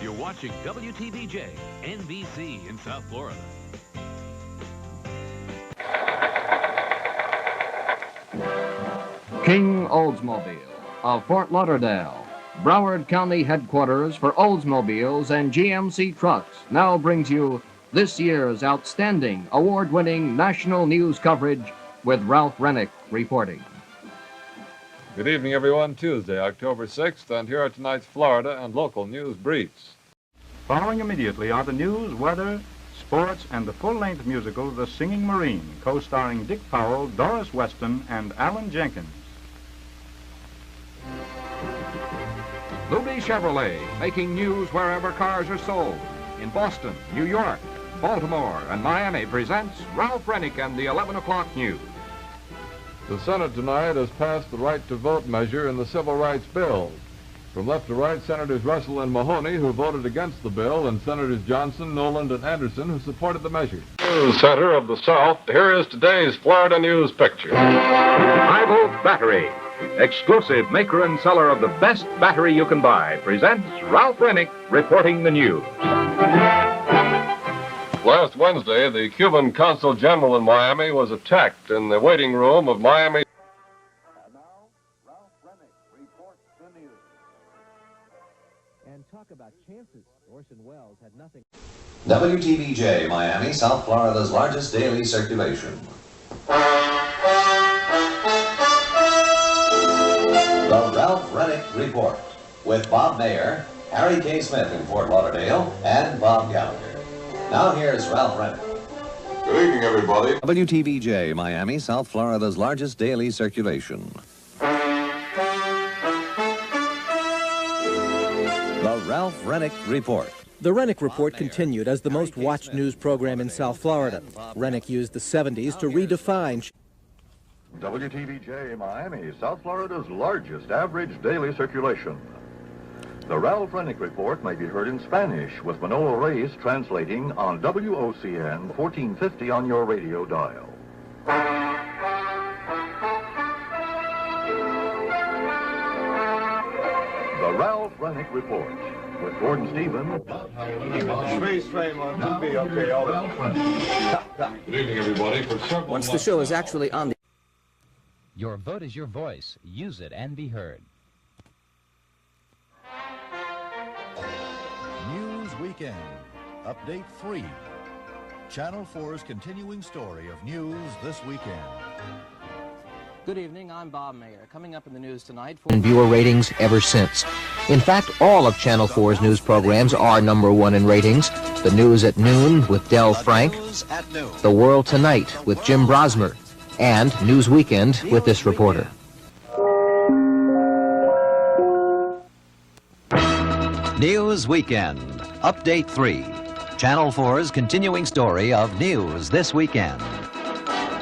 You're watching WTVJ, NBC in South Florida. King Oldsmobile of Fort Lauderdale, Broward County headquarters for Oldsmobiles and GMC trucks, now brings you this year's outstanding award-winning national news coverage with Ralph Renick reporting. Good evening, everyone. Tuesday, October 6th, and here are tonight's Florida and local news briefs. Following immediately are the news, weather, sports, and the full-length musical The Singing Marine, co-starring Dick Powell, Doris Weston, and Alan Jenkins. Luby Chevrolet, making news wherever cars are sold. In Boston, New York, Baltimore, and Miami presents Ralph Renick and the 11 o'clock news. The Senate tonight has passed the right to vote measure in the Civil Rights Bill. From left to right, Senators Russell and Mahoney, who voted against the bill, and Senators Johnson, Noland, and Anderson, who supported the measure. News Center of the South, here is today's Florida News Picture. High-volt battery, exclusive maker and seller of the best battery you can buy, presents Ralph Renick reporting the news. Last Wednesday, the Cuban Consul General in Miami was attacked in the waiting room of Miami. And now, Ralph Renick reports the news. And talk about chances. Orson Welles had nothing. WTVJ Miami, South Florida's largest daily circulation. The Ralph Renick Report with Bob Mayer, Harry K. Smith in Fort Lauderdale, and Bob Gallagher. Now here's Ralph Renick. Good evening, everybody. WTVJ Miami, South Florida's largest daily circulation. The Ralph Renick Report. The Renick Report continued as the most watched news program in South Florida. Renick used the 70s to redefine. WTVJ Miami, South Florida's largest average daily circulation. The Ralph Renick Report may be heard in Spanish with Manolo Reyes translating on WOCN 1450 on your radio dial. The Ralph Renick Report with Gordon Stevens. Space frame on TV, okay, all right. Good evening, everybody. Once the show is actually on the... Your vote is your voice. Use it and be heard. News Weekend, Update 3. Channel 4's continuing story of news this weekend. Good evening, I'm Bob Mayer. Coming up in the news tonight... And viewer ratings ever since. In fact, all of Channel 4's news programs are #1 in ratings. The News at Noon with Del Frank, The World Tonight with Jim Brosmer, and News Weekend with this reporter. News Weekend, Update 3. Channel 4's continuing story of news this weekend.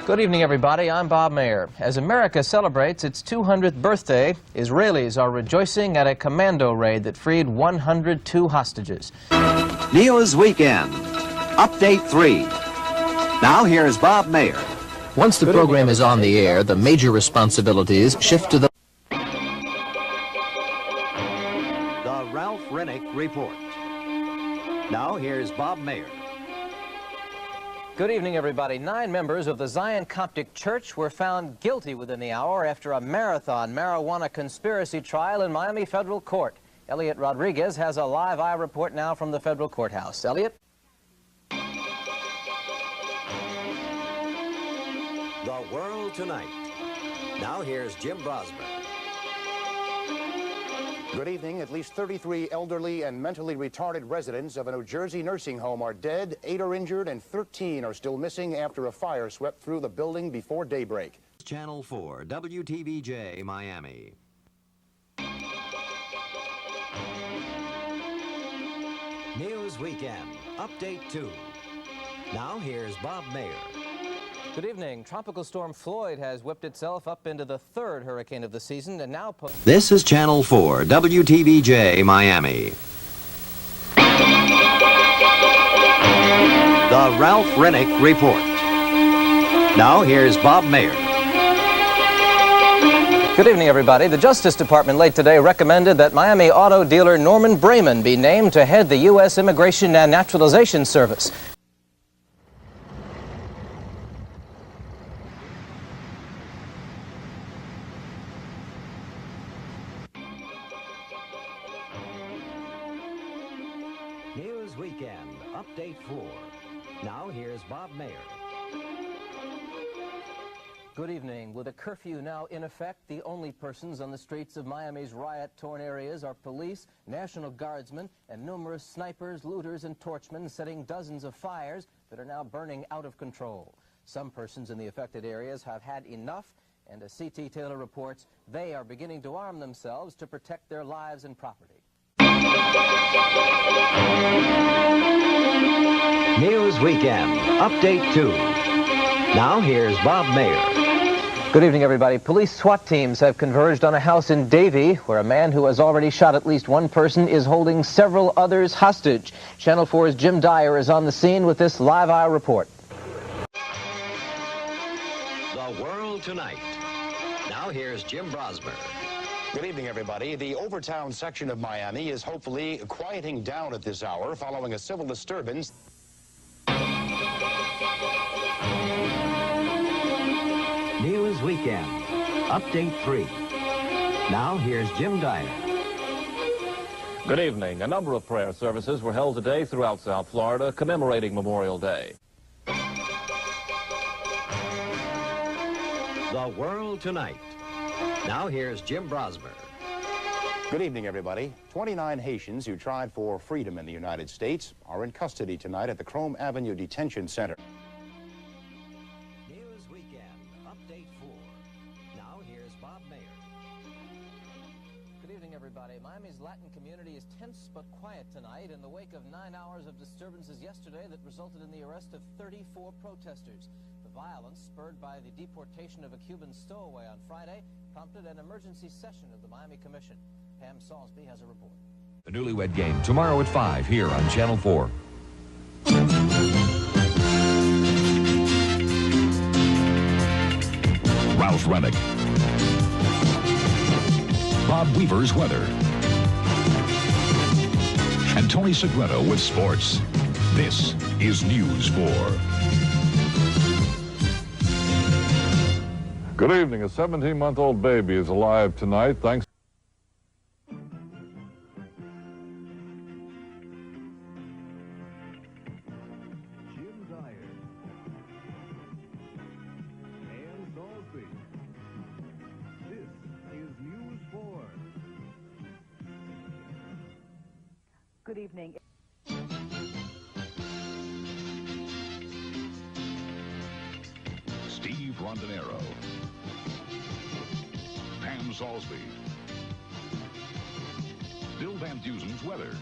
Good evening, everybody. I'm Bob Mayer. As America celebrates its 200th birthday, Israelis are rejoicing at a commando raid that freed 102 hostages. News Weekend, Update 3. Now here's Bob Mayer. Once the program is on the air, the major responsibilities shift to the... The Ralph Renick Report. Now here's Bob Mayer. Good evening, everybody. 9 members of the Zion Coptic Church were found guilty within the hour after a marathon marijuana conspiracy trial in Miami Federal Court. Elliot Rodriguez has a live eye report now from the federal courthouse. Elliot? The World Tonight. Now here's Jim Brosmer. Good evening. At least 33 elderly and mentally retarded residents of a New Jersey nursing home are dead, 8 are injured, and 13 are still missing after a fire swept through the building before daybreak. Channel 4, WTVJ, Miami. News Weekend, Update 2. Now here's Bob Mayer. Good evening. Tropical Storm Floyd has whipped itself up into the 3rd hurricane of the season and now... This is Channel 4, WTVJ, Miami. The Ralph Renick Report. Now here's Bob Mayer. Good evening, everybody. The Justice Department late today recommended that Miami auto dealer Norman Brayman be named to head the U.S. Immigration and Naturalization Service. News Weekend, Update 4. Now here's Bob Mayer. Good evening. With a curfew now in effect, the only persons on the streets of Miami's riot-torn areas are police, National Guardsmen, and numerous snipers, looters, and torchmen setting dozens of fires that are now burning out of control. Some persons in the affected areas have had enough, and as C.T. Taylor reports, they are beginning to arm themselves to protect their lives and property. News Weekend, Update 2. Now here's Bob Mayer. Good evening, everybody. Police SWAT teams have converged on a house in Davie where a man who has already shot at least one person is holding several others hostage. Channel 4's Jim Dyer is on the scene with this live-hour report. The World Tonight. Now here's Jim Brosmer. Good evening, everybody. The Overtown section of Miami is hopefully quieting down at this hour following a civil disturbance. News Weekend, Update 3. Now here's Jim Dyer. Good evening. A number of prayer services were held today throughout South Florida commemorating Memorial Day. The World Tonight. Now here's Jim Brosmer. Good evening, everybody. 29 Haitians who tried for freedom in the United States are in custody tonight at the Chrome Avenue Detention Center. News Weekend, Update 4. Now here's Bob Mayer. Good evening, everybody. Miami's Latin community is tense but quiet tonight in the wake of 9 hours of disturbances yesterday that resulted in the arrest of 34 protesters. The violence, spurred by the deportation of a Cuban stowaway on Friday, prompted an emergency session of the Miami Commission. Pam Salisbury has a report. The Newlywed Game tomorrow at 5 here on Channel 4. Ralph Renick. Bob Weaver's weather. And Tony Segreto with sports. This is News 4. Good evening. A 17-month-old baby is alive tonight thanks Jim Dyer. And Salisbury. This is News 4. Good evening. Steve Rondinero. Pam Salisbury. Bill Van Dusen's weather.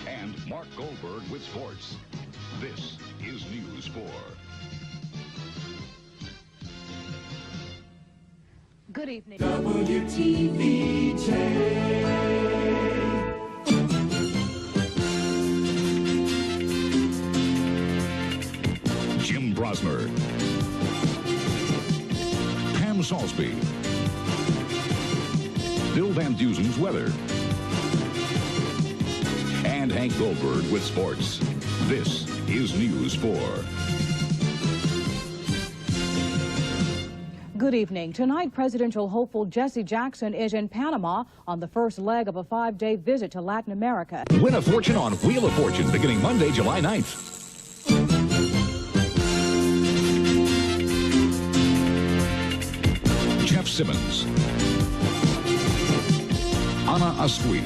And Mark Goldberg with sports. This is News 4. Good evening. WTVJ. Jim Brosmer. Pam Salisbury. Bill Van Dusen's weather. And Hank Goldberg with sports. This is News 4. Good evening. Tonight, presidential hopeful Jesse Jackson is in Panama on the first leg of a 5-day visit to Latin America. Win a fortune on Wheel of Fortune beginning Monday, July 9th. Jeff Simmons. Anna Asqui.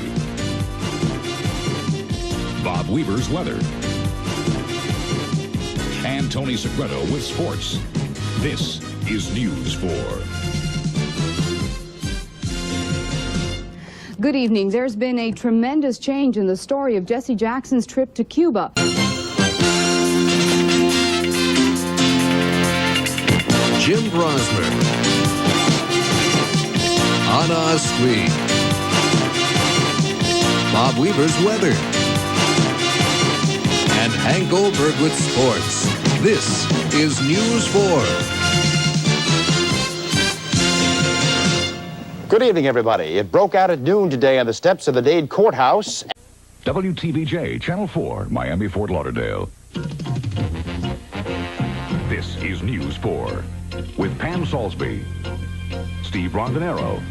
Bob Weaver's weather. And Tony Segreto with sports. This is News 4. Good evening. There's been a tremendous change in the story of Jesse Jackson's trip to Cuba. Jim Brosmer. Anna Asqui. Bob Weaver's weather. And Hank Goldberg with sports. This is News 4. Good evening, everybody. It broke out at noon today on the steps of the Dade Courthouse. WTVJ Channel 4, Miami, Fort Lauderdale. This is News 4 with Pam Salisbury, Steve Rondinero,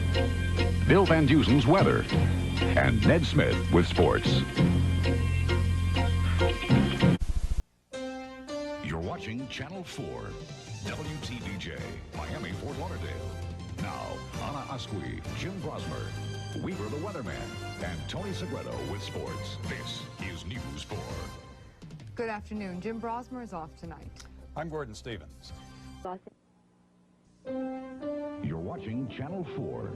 Bill Van Dusen's weather, and Ned Smith with sports. You're watching Channel 4, WTVJ, Miami, Fort Lauderdale. Now, Anna Asqui, Jim Brosmer, Weaver the Weatherman, and Tony Segreto with sports. This is News 4. Good afternoon. Jim Brosmer is off tonight. I'm Gordon Stevens. You're watching Channel 4,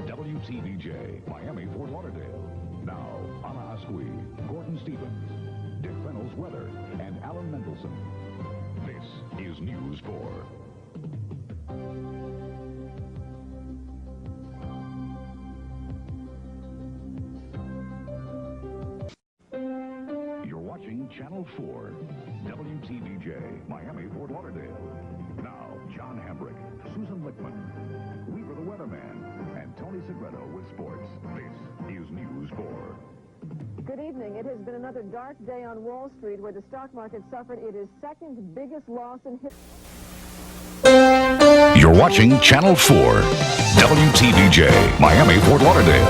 WTVJ, Miami, Fort Lauderdale. Now, Anna Asqui, Gordon Stevens, Dick Reynolds weather, and Alan Mendelson. This is News 4. You're watching Channel 4, WTVJ, Miami, Fort Lauderdale. Now, John Hambrick, Susan Lickman, Weaver the Weatherman, and Tony Segreto with sports. This is News 4. Good evening. It has been another dark day on Wall Street where the stock market suffered its second biggest loss in history. You're watching Channel 4, WTVJ, Miami, Fort Lauderdale.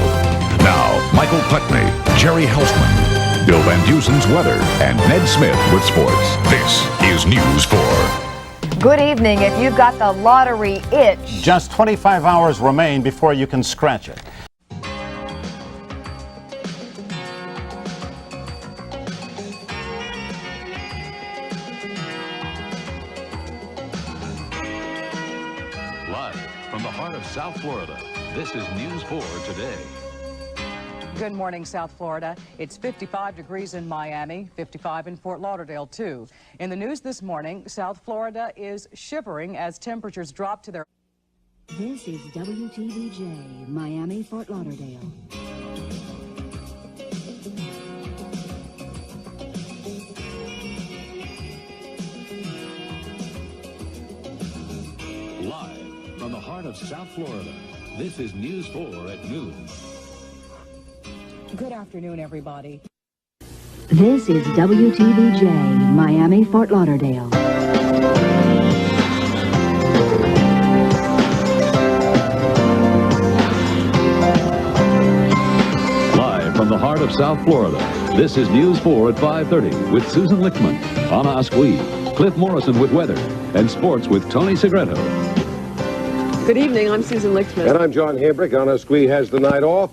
Now, Michael Putney, Jerry Hausman, Bill Van Dusen's weather, and Ned Smith with sports. This is News 4. Good evening. If you've got the lottery itch, just 25 hours remain before you can scratch it. Live from the heart of South Florida, this is News 4 Today. Good morning, South Florida. It's 55 degrees in Miami, 55 in Fort Lauderdale, too. In the news this morning, South Florida is shivering as temperatures drop to their... This is WTVJ, Miami, Fort Lauderdale. Live from the heart of South Florida, this is News 4 at noon. Good afternoon, everybody. This is WTVJ, Miami, Fort Lauderdale. Live from the heart of South Florida, this is News 4 at 5:30 with Susan Lickman, Anna Asqui, Cliff Morrison with weather, and sports with Tony Segreto. Good evening. I'm Susan Lickman. And I'm John Hambrick. Anna Asqui has the night off.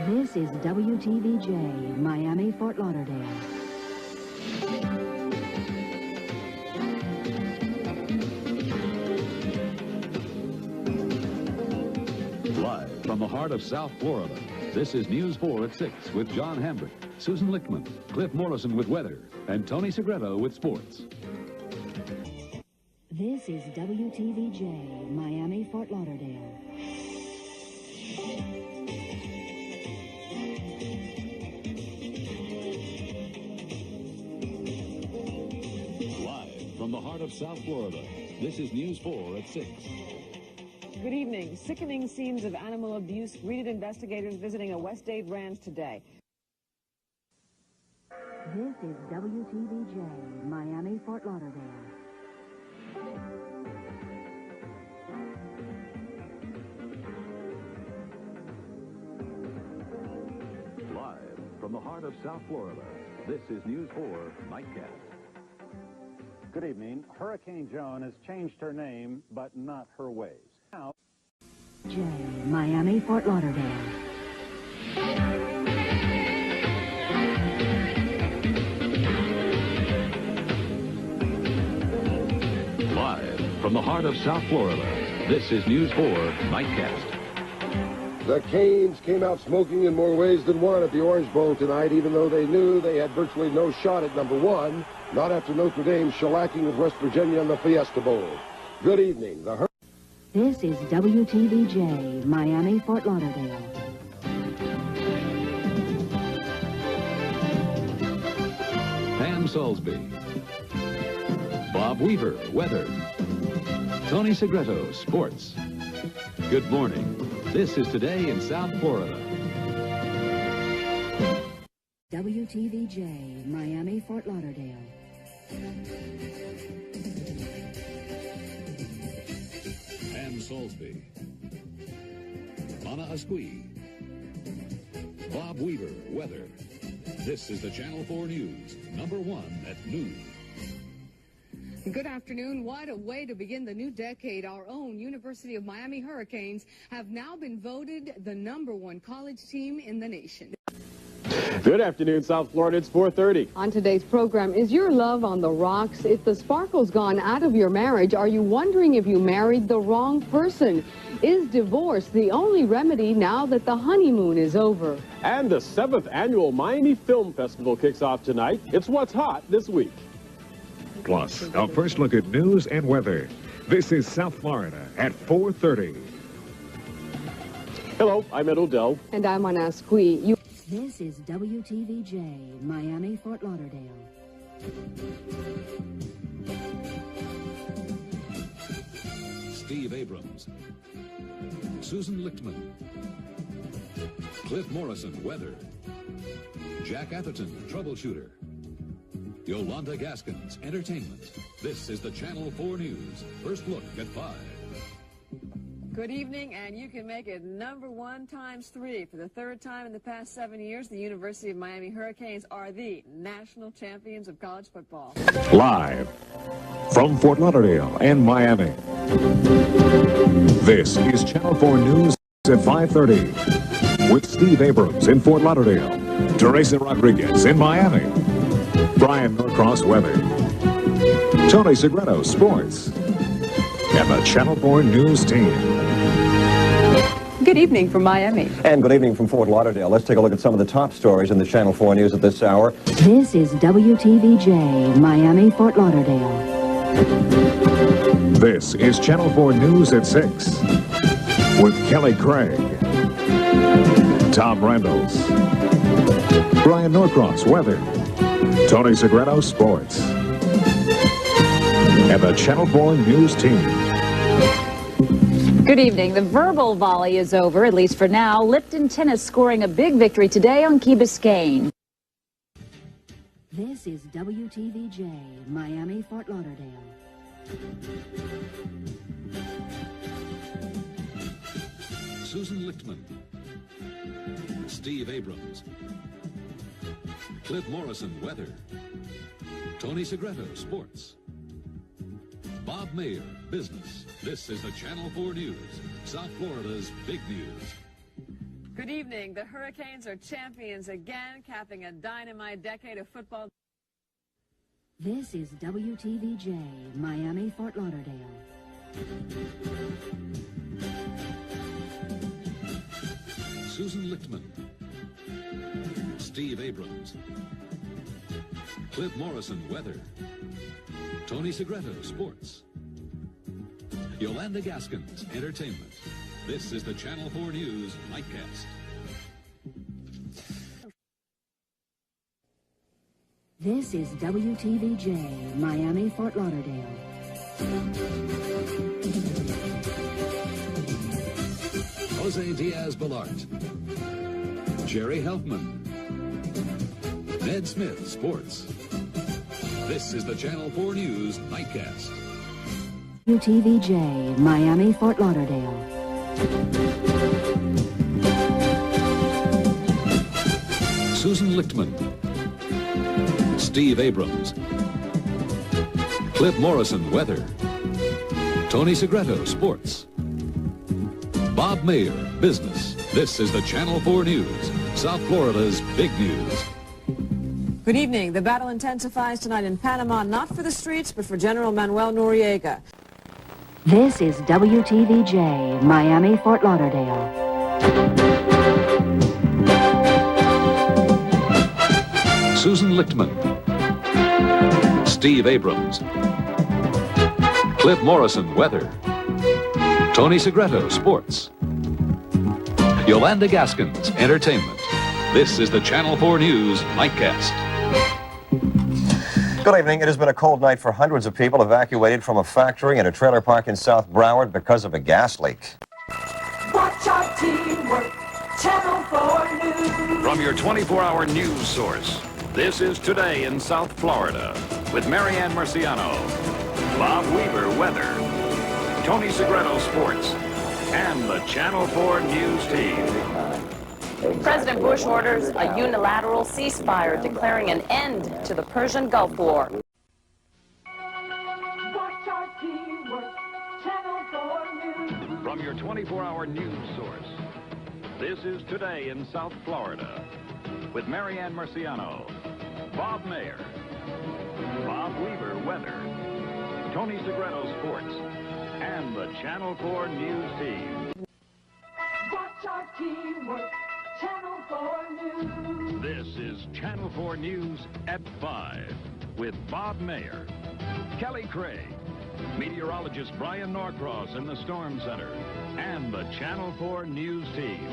This is WTVJ, Miami, Fort Lauderdale. Live from the heart of South Florida, this is News 4 at 6 with John Hambrick, Susan Lickman, Cliff Morrison with weather, and Tony Segreto with sports. This is WTVJ, Miami, Fort Lauderdale. Live from the heart of South Florida, this is News 4 at 6. Good evening. Sickening scenes of animal abuse greeted investigators visiting a West Dade ranch today. This is WTVJ, Miami, Fort Lauderdale. Live from the heart of South Florida, this is News 4 Nightcast. Good evening. Hurricane Joan has changed her name, but not her ways. Now, J, Miami, Fort Lauderdale. Live from the heart of South Florida, this is News 4 Nightcast. The Canes came out smoking in more ways than one at the Orange Bowl tonight, even though they knew they had virtually no shot at number one, not after Notre Dame shellacking with West Virginia in the Fiesta Bowl. Good evening. This is WTVJ, Miami, Fort Lauderdale. Pam Salisbury, Bob Weaver, weather, Tony Segreto, sports. Good morning. This is Today in South Florida. WTVJ, Miami, Fort Lauderdale. Ann Salisbury. Anna Asqui. Bob Weaver, weather. This is the Channel 4 News, #1 at noon. Good afternoon. What a way to begin the new decade. Our own University of Miami Hurricanes have now been voted the #1 college team in the nation. Good afternoon, South Florida. It's 4:30. On today's program, is your love on the rocks? If the sparkle's gone out of your marriage, are you wondering if you married the wrong person? Is divorce the only remedy now that the honeymoon is over? And the 7th annual Miami Film Festival kicks off tonight. It's what's hot this week. Plus, a first look at news and weather. This is South Florida at 4:30. Hello, I'm Ed Odell. And I'm Anna Asqui. This is WTVJ, Miami, Fort Lauderdale. Steve Abrams. Susan Lichtman. Cliff Morrison, weather. Jack Atherton, troubleshooter. Yolanda Gaskins, entertainment. This is the Channel 4 News. First look at 5. Good evening, and you can make it #1 times 3. For the 3rd time in the past 7 years, the University of Miami Hurricanes are the national champions of college football. Live from Fort Lauderdale and Miami. This is Channel 4 News at 5:30 with Steve Abrams in Fort Lauderdale, Teresa Rodriguez in Miami, Brian Norcross, weather, Tony Segreto, sports, and the Channel 4 News team. Good evening from Miami. And good evening from Fort Lauderdale. Let's take a look at some of the top stories in the Channel 4 News at this hour. This is WTVJ, Miami, Fort Lauderdale. This is Channel 4 News at 6 with Kelly Craig, Tom Randalls, Brian Norcross, weather, Tony Segreto, sports, and the Channel 4 News team. Good evening. The verbal volley is over, at least for now. Lipton Tennis scoring a big victory today on Key Biscayne. This is WTVJ, Miami, Fort Lauderdale. Susan Lichtman. Steve Abrams. Cliff Morrison, weather. Tony Segreto, sports. Bob Mayer, business. This is the Channel 4 News, South Florida's big news. Good evening. The Hurricanes are champions again, capping a dynamite decade of football. This is WTVJ, Miami, Fort Lauderdale. Susan Lichtman. Steve Abrams. Cliff Morrison, weather. Tony Segreto, sports. Yolanda Gaskins, entertainment. This is the Channel 4 News Nightcast. This is WTVJ, Miami, Fort Lauderdale. Jose Diaz-Balart. Jerry Helfman. Ned Smith, sports. This is the Channel 4 News Nightcast. WTVJ, Miami, Fort Lauderdale. Susan Lichtman. Steve Abrams. Cliff Morrison, weather. Tony Segreto, sports. Bob Mayer, business. This is the Channel 4 News, South Florida's big news. Good evening. The battle intensifies tonight in Panama, not for the streets, but for General Manuel Noriega. This is WTVJ, Miami, Fort Lauderdale. Susan Lichtman. Steve Abrams. Cliff Morrison, weather. Tony Segreto, sports. Yolanda Gaskins, entertainment. This is the Channel 4 News Nightcast. Good evening. It has been a cold night for hundreds of people evacuated from a factory and a trailer park in South Broward because of a gas leak. Watch out! teamwork, Channel 4 News. From your 24-hour news source, this is Today in South Florida with Marianne Marciano, Bob Weaver Weather, Tony Segreto Sports, and the Channel 4 News team. President Bush orders a unilateral ceasefire, declaring an end to the Persian Gulf War. Watch our teamwork, Channel 4 News. From your 24-hour news source, this is Today in South Florida with Marianne Marciano, Bob Mayer, Bob Weaver Weather, Tony Segreto Sports, and the Channel 4 News team. Watch our teamwork, Channel 4 News. This is Channel 4 News at 5 with Bob Mayer, Kelly Craig, meteorologist Brian Norcross in the Storm Center, and the Channel 4 News team.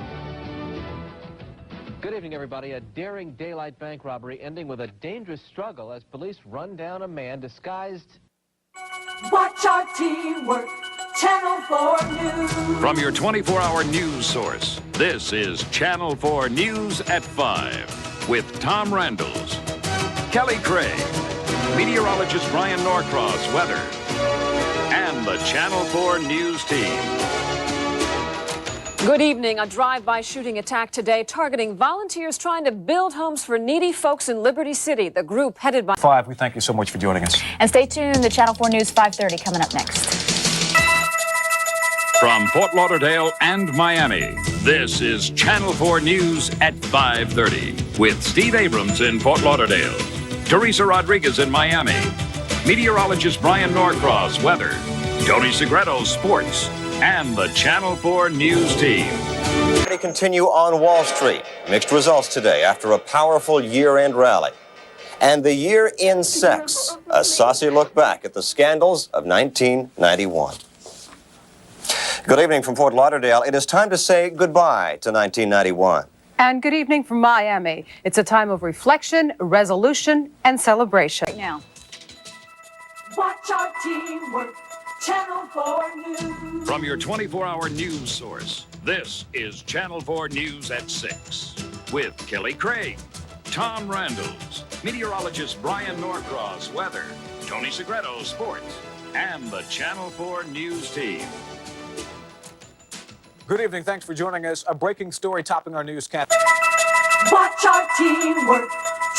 Good evening, everybody. A daring daylight bank robbery ending with a dangerous struggle as police run down a man disguised... Watch our teamwork, Channel 4 News. From your 24-hour news source, this is Channel 4 News at 5 with Tom Randalls, Kelly Craig, meteorologist Brian Norcross Weather, and the Channel 4 News team. Good evening. A drive-by shooting attack today targeting volunteers trying to build homes for needy folks in Liberty City. The group headed by... 5, we thank you so much for joining us. And stay tuned. The Channel 4 News 5:30 coming up next. From Fort Lauderdale and Miami, this is Channel 4 News at 5:30 with Steve Abrams in Fort Lauderdale, Teresa Rodriguez in Miami, meteorologist Brian Norcross Weather, Tony Segreto Sports, and the Channel 4 News team. We continue on Wall Street. Mixed results today after a powerful year-end rally. And the year in sex, a saucy look back at the scandals of 1991. Good evening from Fort Lauderdale. It is time to say goodbye to 1991. And good evening from Miami. It's a time of reflection, resolution, and celebration. Right now. Watch our teamwork, Channel 4 News. From your 24-hour news source, this is Channel 4 News at 6 with Kelly Craig, Tom Randalls, meteorologist Brian Norcross Weather, Tony Segreto Sports, and the Channel 4 News team. Good evening. Thanks for joining us. A breaking story topping our newscast. Watch our teamwork,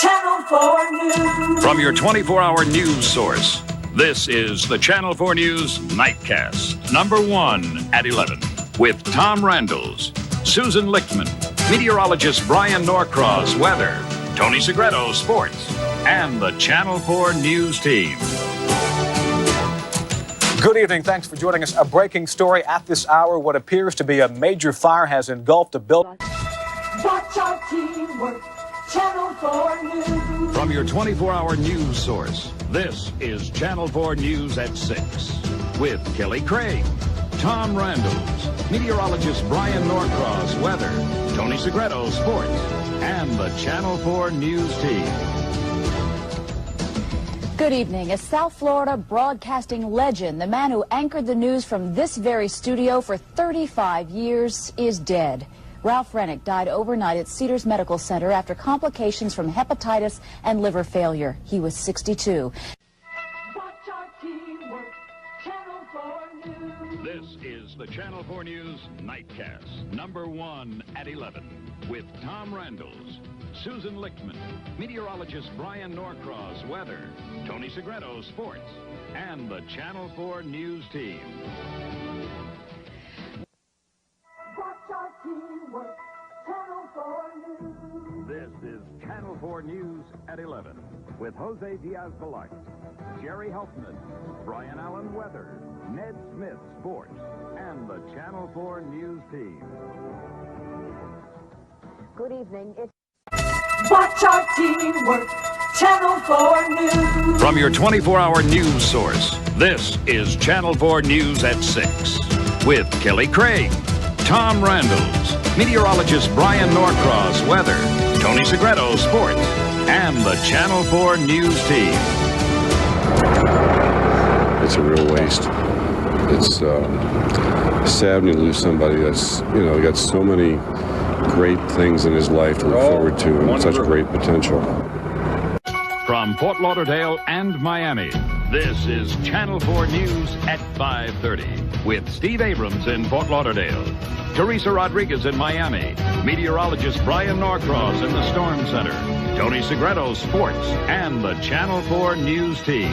Channel 4 News. From your 24-hour news source, this is the Channel 4 News Nightcast, number 1 at 11, with Tom Randalls, Susan Lichtman, meteorologist Brian Norcross Weather, Tony Segreto Sports, and the Channel 4 News team. Good evening. Thanks for joining us. A breaking story at this hour. What appears to be a major fire has engulfed a building. Watch our teamwork, Channel 4 News. From your 24-hour news source, this is Channel 4 News at 6 with Kelly Craig, Tom Randalls, meteorologist Brian Norcross Weather, Tony Segreto Sports, and the Channel 4 News team. Good evening. A South Florida broadcasting legend, the man who anchored the news from this very studio for 35 years, is dead. Ralph Renick died overnight at Cedars Medical Center after complications from hepatitis and liver failure. He was 62. Watch our teamwork, Channel 4 News. This is the Channel 4 News Nightcast, number 1 at 11, with Tom Randalls, Susan Lichtman, meteorologist Brian Norcross Weather, Tony Segreto Sports, and the Channel 4 News team. Watch our teamwork, Channel 4 News. This is Channel 4 News at 11, with Jose Diaz-Balart, Jerry Helfman, Brian Allen Weather, Ned Smith Sports, and the Channel 4 News team. Good evening. Watch our teamwork, Channel 4 News. From your 24-hour news source, this is Channel 4 News at 6 with Kelly Craig, Tom Randalls, meteorologist Brian Norcross Weather, Tony Segreto Sports, and the Channel 4 News team. It's a real waste. it's saddening to lose somebody that's, got so many great things in his life to look forward to and such great potential. From Fort Lauderdale and Miami, this is Channel 4 News at 5:30 with Steve Abrams in Fort Lauderdale, Teresa Rodriguez in Miami, meteorologist Brian Norcross in the Storm Center, Tony Segreto Sports, and the Channel 4 News team.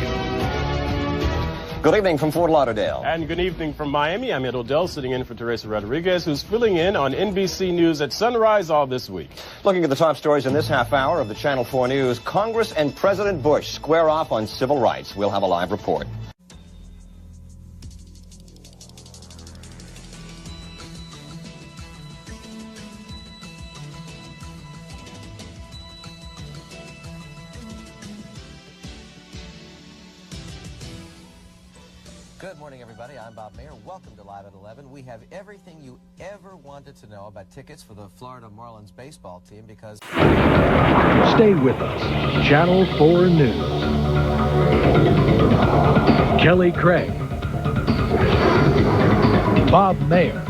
Good evening from Fort Lauderdale. And good evening from Miami. I'm Ed Odell, sitting in for Teresa Rodriguez, who's filling in on NBC News at sunrise all this week. Looking at the top stories in this half hour of the Channel 4 News, Congress and President Bush square off on civil rights. We'll have a live report. Good morning, everybody. I'm Bob Mayer. Welcome to Live at 11. We have everything you ever wanted to know about tickets for the Florida Marlins baseball team because... Stay with us. Channel 4 News. Kelly Craig. Bob Mayer.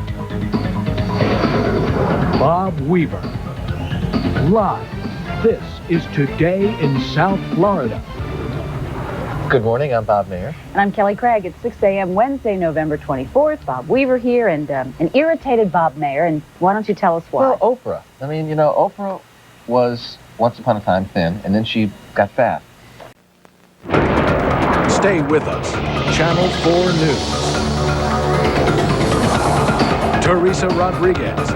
Bob Weaver. Live. This is Today in South Florida. Good morning, I'm Bob Mayer. And I'm Kelly Craig. It's 6 a.m. Wednesday, November 24th. Bob Weaver here and an irritated Bob Mayer. And why don't you tell us why? Well, Oprah. I mean, Oprah was once upon a time thin, and then she got fat. Stay with us. Channel 4 News. Teresa Rodriguez.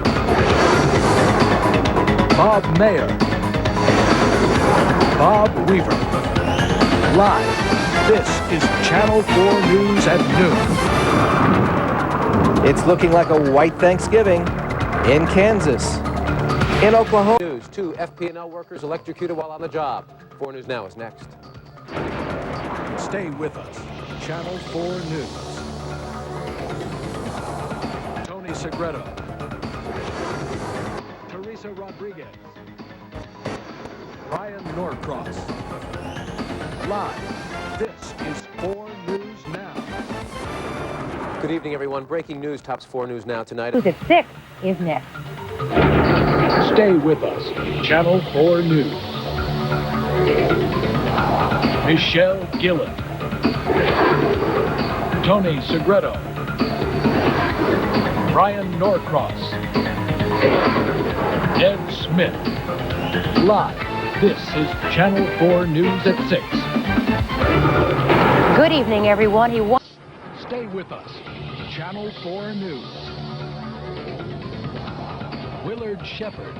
Bob Mayer. Bob Weaver. Live. This is Channel 4 News at noon. It's looking like a white Thanksgiving in Kansas, in Oklahoma. News, 2 FP&L workers electrocuted while on the job. 4 News Now is next. Stay with us. Channel 4 News. Tony Segreto. Teresa Rodriguez. Brian Norcross. Live. This is 4 News Now. Good evening, everyone. Breaking news tops 4 News Now tonight. Who's at 6 is next. Stay with us. Channel 4 News. Michelle Gillen. Tony Segreto. Brian Norcross. Ed Smith. Live. This is Channel 4 News at 6. Good evening, everyone. Stay with us. Channel 4 News. Willard Shepard.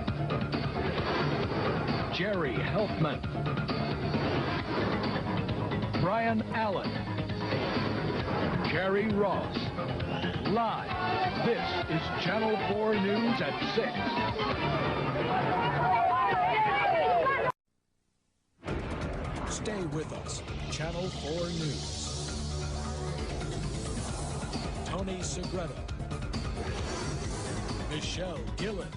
Jerry Helfman. Brian Allen. Jerry Ross. Live. This is Channel 4 News at 6. Stay with us. Channel 4 News. Tony Segreto. Michelle Gillen.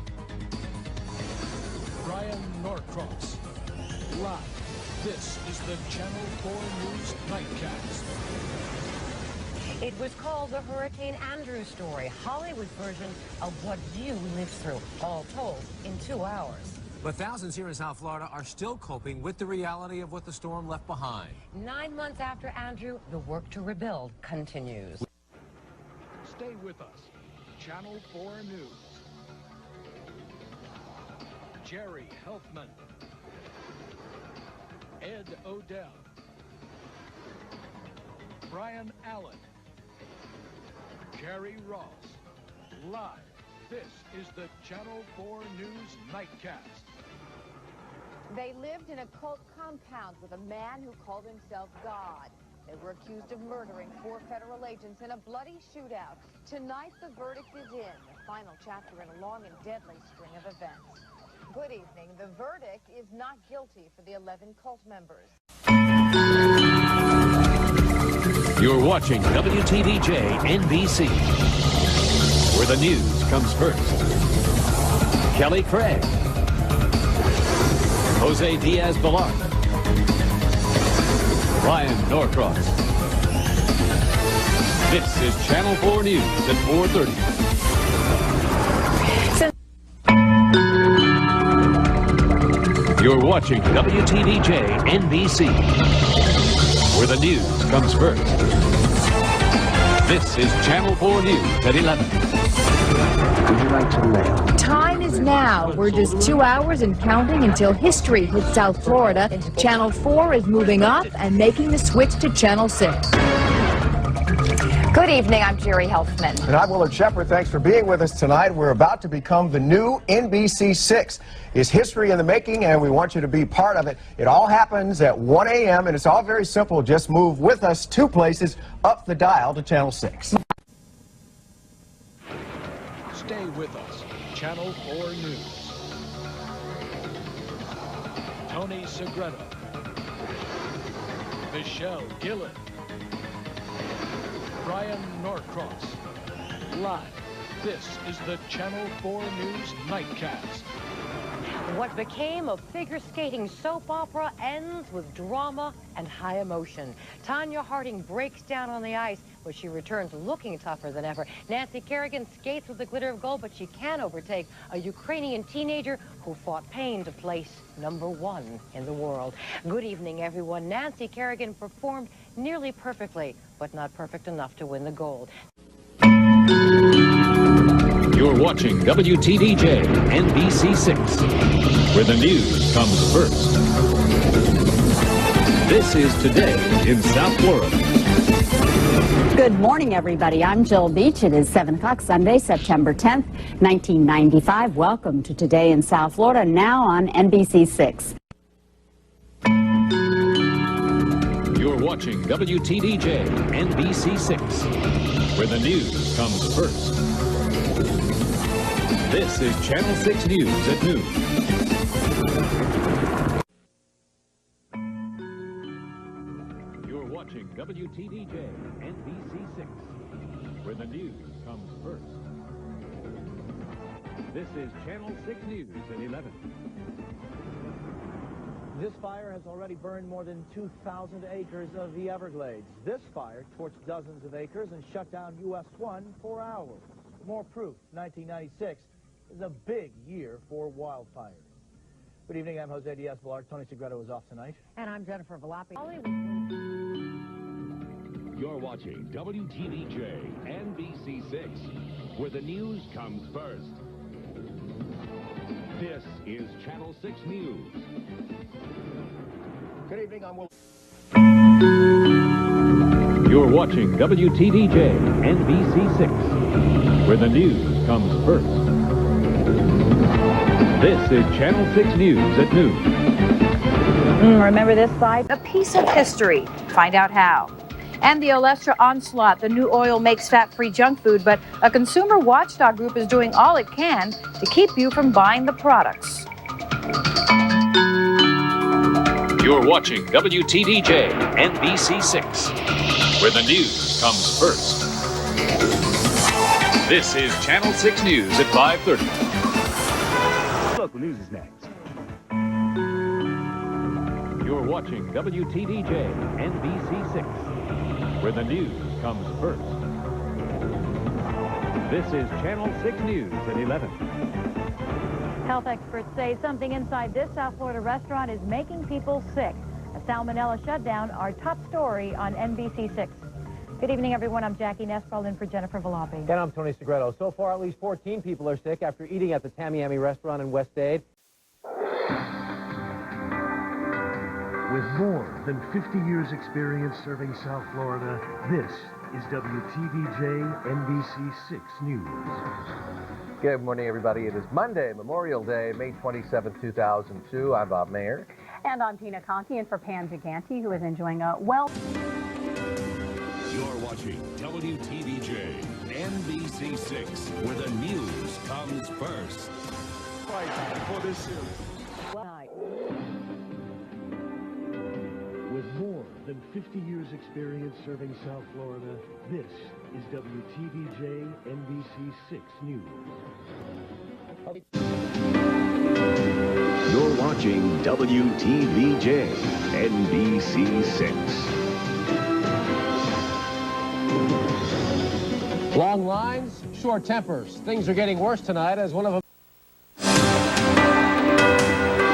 Brian Norcross. Live. This is the Channel 4 News Nightcast. It was called the Hurricane Andrew story, Hollywood version of what you lived through, all told in 2 hours. But thousands here in South Florida are still coping with the reality of what the storm left behind. 9 months after Andrew, the work to rebuild continues. Stay with us. Channel 4 News. Jerry Helfman. Ed Odell. Brian Allen. Jerry Ross. Live. This is the Channel 4 News Nightcast. They lived in a cult compound with a man who called himself God. They were accused of murdering 4 federal agents in a bloody shootout. Tonight, the verdict is in, the final chapter in a long and deadly string of events. Good evening. The verdict is not guilty for the 11 cult members. You're watching WTVJ NBC, where the news comes first. Kelly Craig, Jose Diaz-Balart, Brian Norcross, This is Channel 4 News at 4:30. You're watching WTVJ NBC, where the news comes first. This is Channel 4 News at 11. Would you like to mail? Time is now. We're just 2 hours and counting until history hits South Florida. Channel 4 is moving up and making the switch to Channel 6. Good evening, I'm Jerry Helfman. And I'm Willard Shepard. Thanks for being with us tonight. We're about to become the new NBC6. It's history in the making, and we want you to be part of it. It all happens at 1 a.m., and it's all very simple. Just move with us 2 places up the dial to Channel 6. Stay with us. Channel 4 News. Tony Segreto. Michelle Gillen. Brian Norcross. Live. This is the Channel 4 News Nightcast. What became a figure skating soap opera ends with drama and high emotion. Tanya Harding breaks down on the ice, but she returns looking tougher than ever. Nancy Kerrigan skates with the glitter of gold, but she can overtake a Ukrainian teenager who fought pain to place #1 in the world. Good evening, everyone. Nancy Kerrigan performed nearly perfectly, but not perfect enough to win the gold. You're watching WTVJ NBC6, where the news comes first. This is Today in South Florida. Good morning, everybody. I'm Jill Beach. It is 7 o'clock Sunday, September 10th, 1995. Welcome to Today in South Florida, now on NBC6. You're watching WTVJ NBC6, where the news comes first. This is Channel 6 News at noon. You're watching WTVJ NBC6, where the news comes first. This is Channel 6 News at 11. This fire has already burned more than 2,000 acres of the Everglades. This fire torched dozens of acres and shut down US 1 for hours. More proof, 1996 is a big year for wildfires. Good evening, I'm Jose Diaz-Balart. Tony Segreto is off tonight. And I'm Jennifer Valapi. You're watching WTVJ NBC6, where the news comes first. This is Channel 6 News. Good evening, I'm Will. You're watching WTVJ NBC6, where the news comes first. This is Channel 6 News at noon. Remember this site? A piece of history. Find out how. And the Olestra onslaught. The new oil makes fat-free junk food, but a consumer watchdog group is doing all it can to keep you from buying the products. You're watching WTVJ NBC6, where the news comes first. This is Channel 6 News at 5:30. Local news is next. You're watching WTVJ NBC6, where the news comes first. This is Channel 6 News at 11. Health experts say something inside this South Florida restaurant is making people sick. A salmonella shutdown, our top story on NBC6. Good evening, everyone. I'm Jackie Nesball in for Jennifer Valapi. And I'm Tony Segreto. So far, at least 14 people are sick after eating at the Tamiami restaurant in West Dade. With more than 50 years experience serving South Florida, this is WTVJ NBC6 News. Good morning, everybody. It is Monday, Memorial Day, May 27, 2002. I'm Bob Mayer. And I'm Tina Conti, and for Pam Giganti, who is enjoying a well... You're watching WTVJ NBC6, where the news comes first. Fight for this series. With more than 50 years experience serving South Florida, this is WTVJ NBC6 News. You're watching WTVJ NBC6. Long lines, short tempers. Things are getting worse tonight as one of them.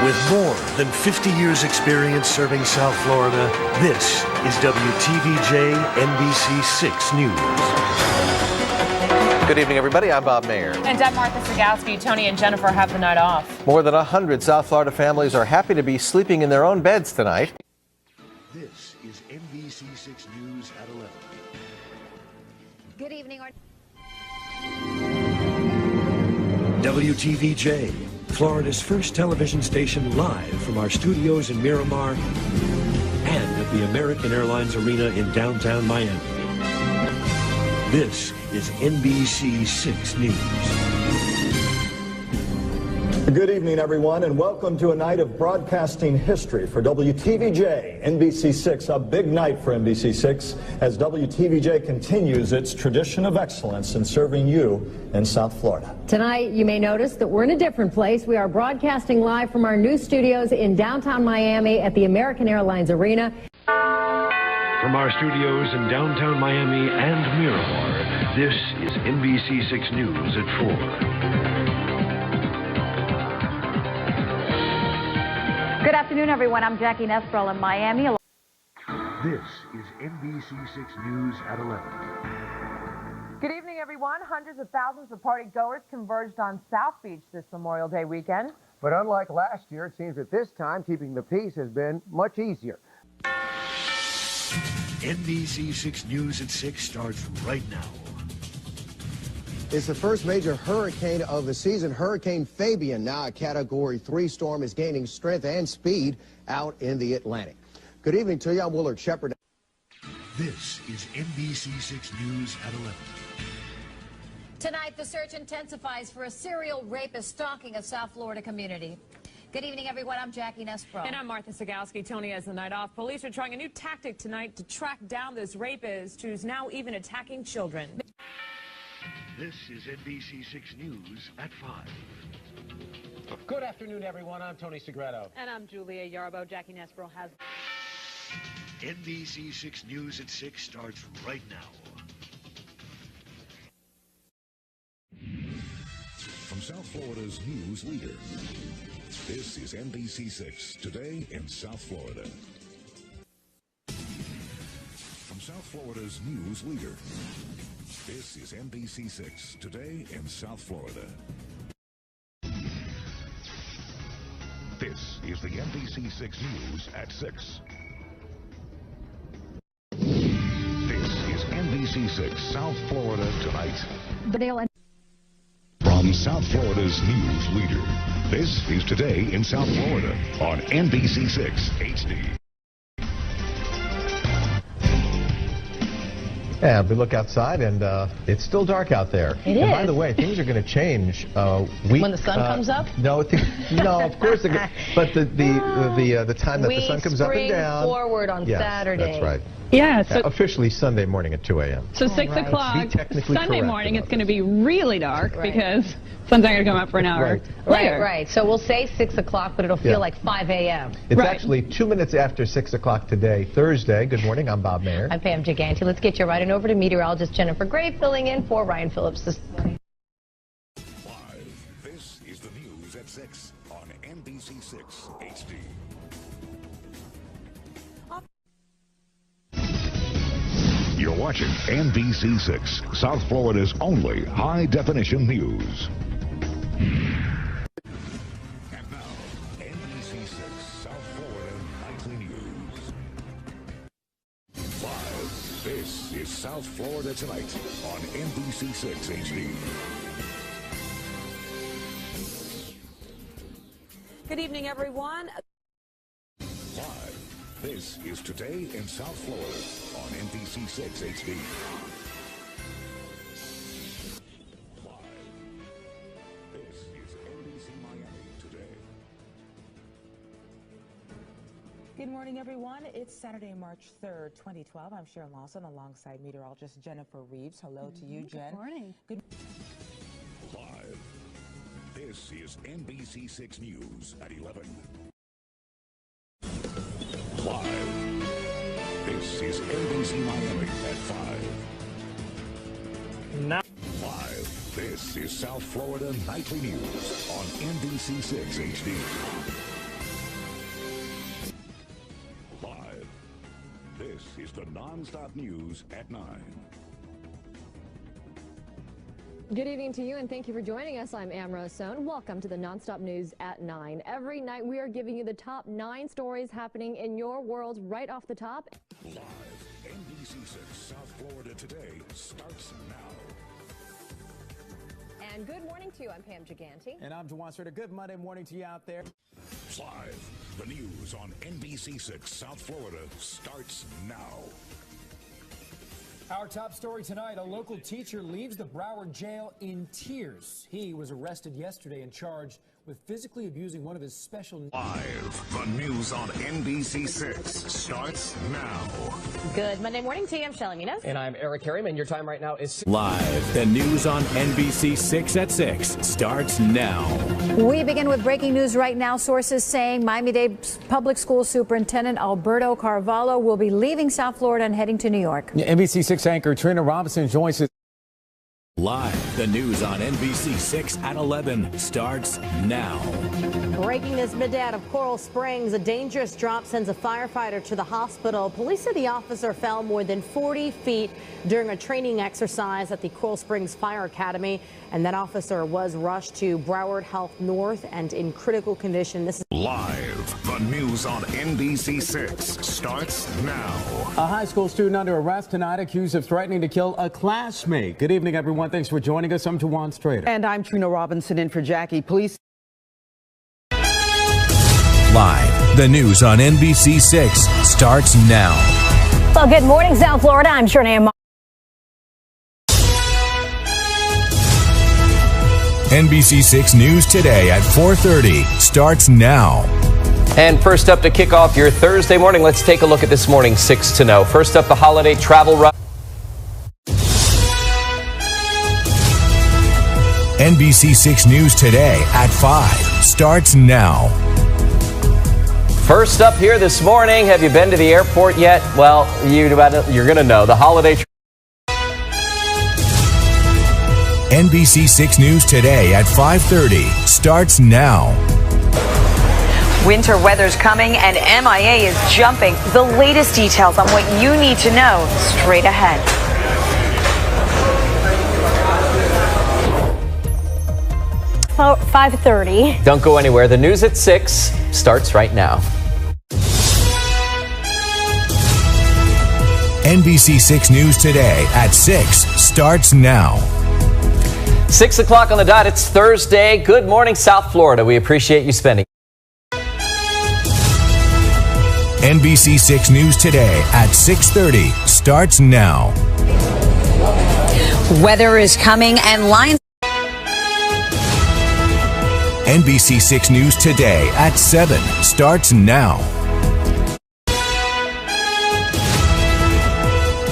With more than 50 years experience serving South Florida, this is WTVJ NBC 6 News. Good evening, everybody. I'm Bob Mayer. And I'm Martha Sagowski. Tony and Jennifer have the night off. More than 100 South Florida families are happy to be sleeping in their own beds tonight. This is NBC 6 News at 11. Good evening. WTVJ, Florida's first television station, live from our studios in Miramar and at the American Airlines Arena in downtown Miami. This is NBC 6 News. Good evening, everyone, and welcome to a night of broadcasting history for WTVJ, NBC 6, a big night for NBC 6 as WTVJ continues its tradition of excellence in serving you in South Florida. Tonight, you may notice that we're in a different place. We are broadcasting live from our new studios in downtown Miami at the American Airlines Arena. From our studios in downtown Miami and Miramar, this is NBC 6 News at 4. Good afternoon, everyone. I'm Jackie Nesbrell in Miami. This is NBC 6 News at 11. Good evening, everyone. Hundreds of thousands of party goers converged on South Beach this Memorial Day weekend. But unlike last year, it seems that this time keeping the peace has been much easier. NBC 6 News at 6 starts right now. It's the first major hurricane of the season. Hurricane Fabian, now a Category 3 storm, is gaining strength and speed out in the Atlantic. Good evening to you. I'm Willard Shepard. This is NBC 6 News at 11. Tonight, the search intensifies for a serial rapist stalking a South Florida community. Good evening, everyone. I'm Jackie Nesbro. And I'm Martha Sagowski. Tony has the night off. Police are trying a new tactic tonight to track down this rapist who's now even attacking children. This is NBC 6 News at 5. Good afternoon, everyone. I'm Tony Segretto. And I'm Julia Yarbo. Jackie Nesbro has... NBC 6 News at 6 starts right now. From South Florida's news leader, this is NBC 6 Today in South Florida. From South Florida's news leader, this is NBC 6 Today in South Florida. This is the NBC 6 News at 6. This is NBC 6 South Florida Tonight. From South Florida's news leader, this is Today in South Florida on NBC 6 HD. Yeah, we look outside and it's still dark out there. It and is. By the way, things are going to change. When the sun comes up? No, no, of course. But the time that the sun comes up and down. Forward on Saturday. That's right. Yeah. So officially Sunday morning at 2 a.m. So 6 o'clock Sunday morning, it's going to be really dark because sun's not going to come up for an hour later. Right. So we'll say 6 o'clock, but it'll feel like 5 a.m. It's actually 2 minutes after 6 o'clock today, Thursday. Good morning. I'm Bob Mayer. I'm Pam Gigante. Let's get you right on over to meteorologist Jennifer Gray filling in for Ryan Phillips this morning. Live, this is the news at 6 on NBC 6 HD. You're watching NBC 6, South Florida's only high-definition news. And now, NBC 6, South Florida Nightly News. Live, this is South Florida Tonight on NBC 6 HD. Good evening, everyone. Live, this is Today in South Florida on NBC 6 HD. Live, this is NBC Miami today. Good morning, everyone. It's Saturday, March 3rd, 2012. I'm Sharon Lawson alongside meteorologist Jennifer Reeves. Hello to you, Jen. Good morning. Live, this is NBC 6 News at 11. Live, this is NBC Miami at 5. now. Live, this is South Florida Nightly News on NBC6 HD. Live, this is the nonstop news at 9. Good evening to you, and thank you for joining us. I'm Amra Sohn. Welcome to the Nonstop News at 9. Every night we are giving you the top 9 stories happening in your world right off the top. Live, NBC6 South Florida Today starts now. And good morning to you. I'm Pam Giganti. And I'm Jawan Strader. Good Monday morning to you out there. Live, the news on NBC6 South Florida starts now. Our top story tonight, a local teacher leaves the Broward jail in tears. He was arrested yesterday and charged with physically abusing one of his special... Live, the news on NBC6 starts now. Good Monday morning to you. I'm Shelly Minos. And I'm Eric Harriman. Your time right now is... Live, the news on NBC6 at 6 starts now. We begin with breaking news right now. Sources saying Miami-Dade Public School Superintendent Alberto Carvalho will be leaving South Florida and heading to New York. NBC6 anchor Trina Robinson joins us. Live, the news on NBC6 at 11 starts now. Breaking this midday out of Coral Springs, a dangerous drop sends a firefighter to the hospital. Police say the officer fell more than 40 feet during a training exercise at the Coral Springs Fire Academy, and that officer was rushed to Broward Health North and in critical condition. This is Live, the news on NBC6 starts now. A high school student under arrest tonight accused of threatening to kill a classmate. Good evening, everyone. Thanks for joining us. I'm Jawan Strader. And I'm Trina Robinson in for Jackie. Police. Live, the news on NBC6 starts now. Well, good morning, South Florida. I'm Shernay. NBC6 News Today at 4:30 starts now. And first up to kick off your Thursday morning, let's take a look at this morning's 6 to know. First up, the holiday travel rush. NBC6 News Today at 5 starts now. First up here this morning, have you been to the airport yet? Well, you're going to know. The holiday NBC6 News Today at 5:30 starts now. Winter weather's coming and MIA is jumping. The latest details on what you need to know straight ahead. Oh, 5:30. Don't go anywhere. The news at 6 starts right now. NBC6 News Today at 6 starts now. 6 o'clock on the dot. It's Thursday. Good morning, South Florida. We appreciate you spending. NBC6 News Today at 6:30 starts now. Weather is coming and lines. NBC6 News Today at 7 starts now.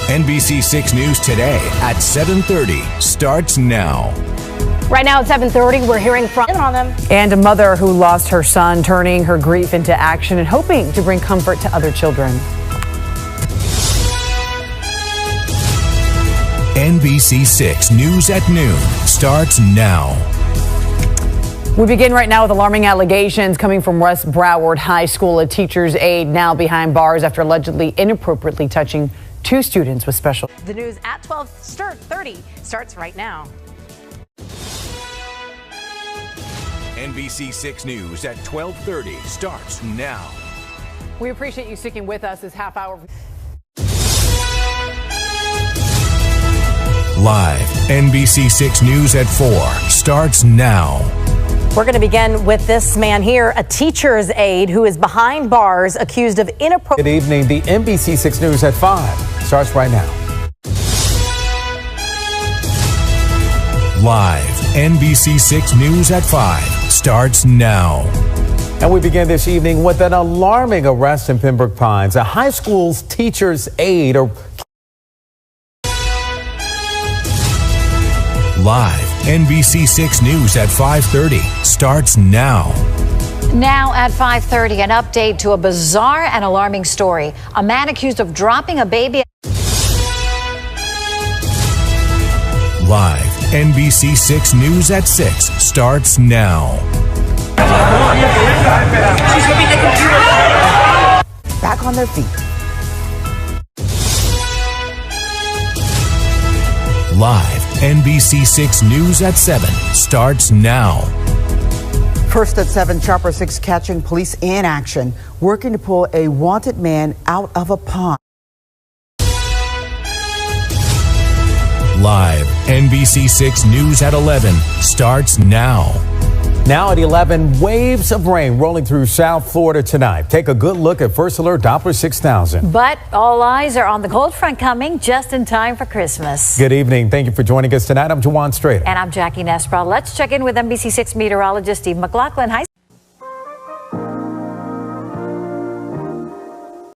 NBC6 News Today at 7:30 starts now. Right now at 7:30, we're hearing from them. And a mother who lost her son turning her grief into action and hoping to bring comfort to other children. NBC6 News at noon starts now. We begin right now with alarming allegations coming from West Broward High School. A teacher's aide now behind bars after allegedly inappropriately touching 2 students with special. the news at 12:30 starts right now. NBC6 News at 12:30 starts now. We appreciate you sticking with us this half hour. Live, NBC6 News at 4 starts now. We're going to begin with this man here, a teacher's aide who is behind bars accused of inappropriate. Good evening. The NBC6 News at 5 starts right now. Live, NBC6 News at 5 starts now. And we begin this evening with an alarming arrest in Pembroke Pines. A high school's teacher's aide. Live, NBC6 News at 5:30 starts now. Now at 5:30, an update to a bizarre and alarming story. A man accused of dropping a baby. Live, NBC6 News at 6 starts now. Back on their feet. Live, NBC6 News at 7 starts now. First at 7, Chopper 6 catching police in action, working to pull a wanted man out of a pond. Live, NBC6 News at 11 starts now. Now at 11, waves of rain rolling through South Florida tonight. Take a good look at First Alert Doppler 6000. But all eyes are on the cold front coming just in time for Christmas. Good evening. Thank you for joining us tonight. I'm Juwan Strader. And I'm Jackie Nesbrow. Let's check in with NBC6 meteorologist Steve McLaughlin. Hi.